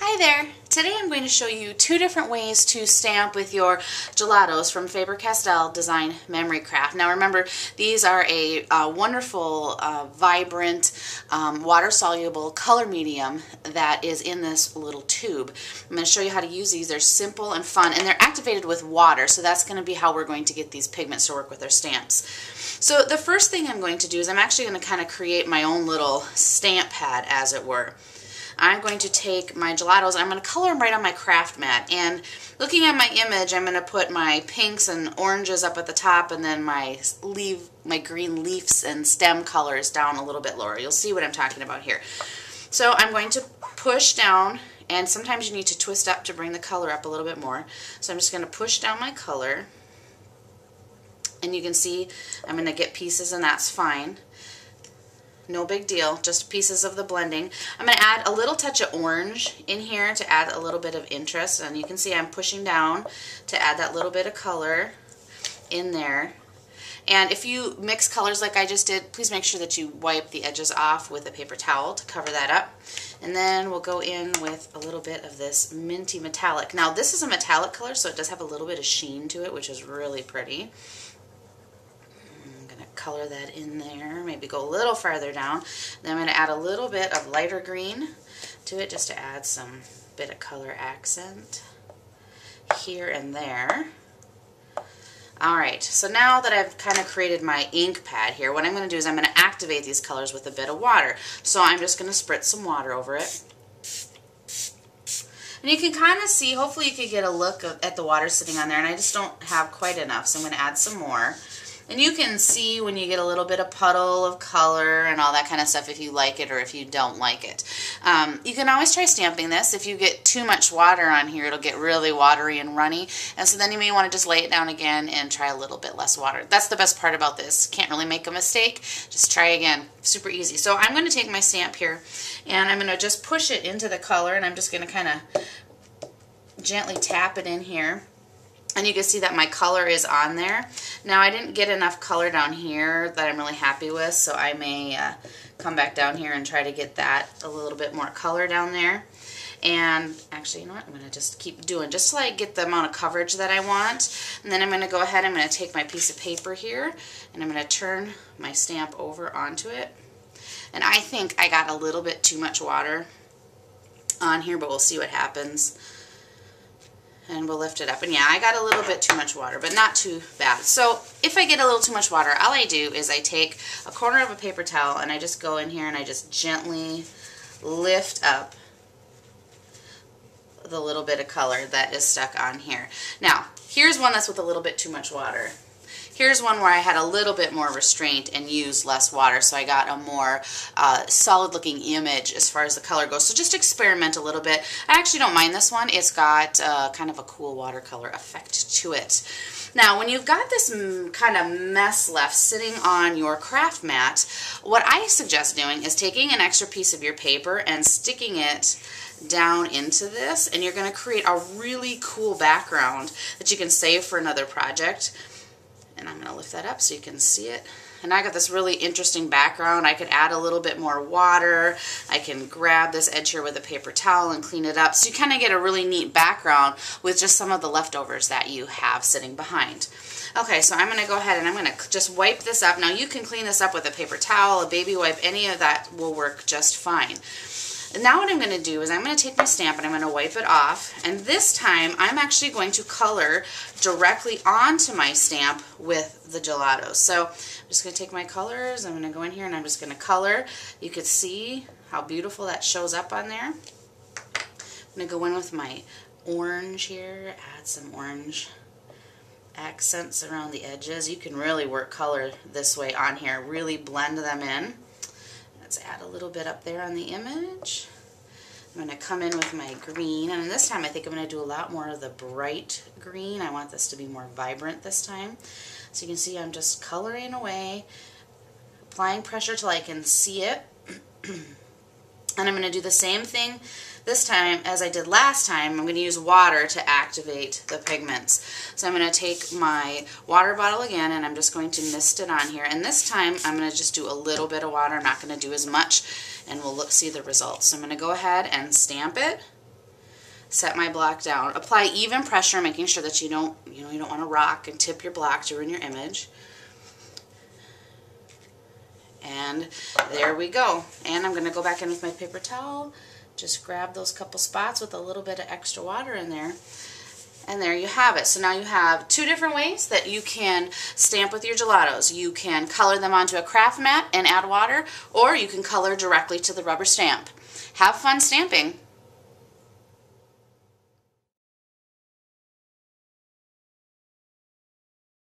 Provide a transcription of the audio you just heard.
Hi there! Today I'm going to show you two different ways to stamp with your Gelatos from Faber-Castell Design Memory Craft. Now remember, these are a wonderful, vibrant, water-soluble color medium that is in this little tube. I'm going to show you how to use these. They're simple and fun, and they're activated with water, so that's going to be how we're going to get these pigments to work with our stamps. So the first thing I'm going to do is I'm actually going to kind of create my own little stamp pad, as it were. I'm going to take my Gelatos and I'm going to color them right on my craft mat. And looking at my image, I'm going to put my pinks and oranges up at the top and then my green leaves and stem colors down a little bit lower. You'll see what I'm talking about here. So I'm going to push down, and sometimes you need to twist up to bring the color up a little bit more. So I'm just going to push down my color, and you can see I'm going to get pieces, and that's fine. No big deal, just pieces of the blending. I'm going to add a little touch of orange in here to add a little bit of interest, and you can see I'm pushing down to add that little bit of color in there. And if you mix colors like I just did, please make sure that you wipe the edges off with a paper towel to cover that up. And then we'll go in with a little bit of this minty metallic. Now this is a metallic color, so it does have a little bit of sheen to it, which is really pretty. Color that in there, maybe go a little farther down. Then I'm going to add a little bit of lighter green to it just to add some bit of color accent here and there. Alright, so now that I've kind of created my ink pad here, what I'm going to do is I'm going to activate these colors with a bit of water. So I'm just going to spritz some water over it. And you can kind of see, hopefully you can get a look at the water sitting on there, and I just don't have quite enough, so I'm going to add some more. And you can see when you get a little bit of puddle of color and all that kind of stuff if you like it or if you don't like it. You can always try stamping this. If you get too much water on here, it'll get really watery and runny. And so then you may want to just lay it down again and try a little bit less water. That's the best part about this. Can't really make a mistake. Just try again. Super easy. So I'm going to take my stamp here and I'm going to just push it into the color, and I'm just going to kind of gently tap it in here. And you can see that my color is on there. Now I didn't get enough color down here that I'm really happy with, so I may come back down here and try to get that a little bit more color down there. And actually, you know what, I'm going to just keep doing just so I get the amount of coverage that I want. And then I'm going to go ahead, I'm going to take my piece of paper here and I'm going to turn my stamp over onto it. And I think I got a little bit too much water on here, but we'll see what happens. And we'll lift it up. And yeah, I got a little bit too much water, but not too bad. So if I get a little too much water, all I do is I take a corner of a paper towel and I just go in here and I just gently lift up the little bit of color that is stuck on here. Now, here's one that's with a little bit too much water. Here's one where I had a little bit more restraint and used less water, so I got a more solid looking image as far as the color goes. So just experiment a little bit. I actually don't mind this one. It's got kind of a cool watercolor effect to it. Now, when you've got this kind of mess left sitting on your craft mat, what I suggest doing is taking an extra piece of your paper and sticking it down into this, and you're going to create a really cool background that you can save for another project. And I'm going to lift that up so you can see it. And I got this really interesting background. I could add a little bit more water. I can grab this edge here with a paper towel and clean it up. So you kind of get a really neat background with just some of the leftovers that you have sitting behind. Okay, so I'm going to go ahead and I'm going to just wipe this up. Now you can clean this up with a paper towel, a baby wipe, any of that will work just fine. And now what I'm going to do is I'm going to take my stamp and I'm going to wipe it off, and this time I'm actually going to color directly onto my stamp with the Gelatos. So I'm just going to take my colors, I'm going to go in here and I'm just going to color. You can see how beautiful that shows up on there. I'm going to go in with my orange here, add some orange accents around the edges. You can really work color this way on here, really blend them in. Let's add a little bit up there on the image. I'm going to come in with my green, and this time I think I'm going to do a lot more of the bright green. I want this to be more vibrant this time. So you can see I'm just coloring away, applying pressure till I can see it. And I'm going to do the same thing this time as I did last time. I'm going to use water to activate the pigments. So I'm going to take my water bottle again and I'm just going to mist it on here. And this time I'm going to just do a little bit of water. I'm not going to do as much, and we'll see the results. So I'm going to go ahead and stamp it. set my block down. Apply even pressure, making sure that you don't want to rock and tip your block to ruin your image. And there we go. And I'm going to go back in with my paper towel, just grab those couple spots with a little bit of extra water in there. And there you have it. So now you have two different ways that you can stamp with your gelatos. You can color them onto a craft mat and add water, or you can color directly to the rubber stamp. Have fun stamping.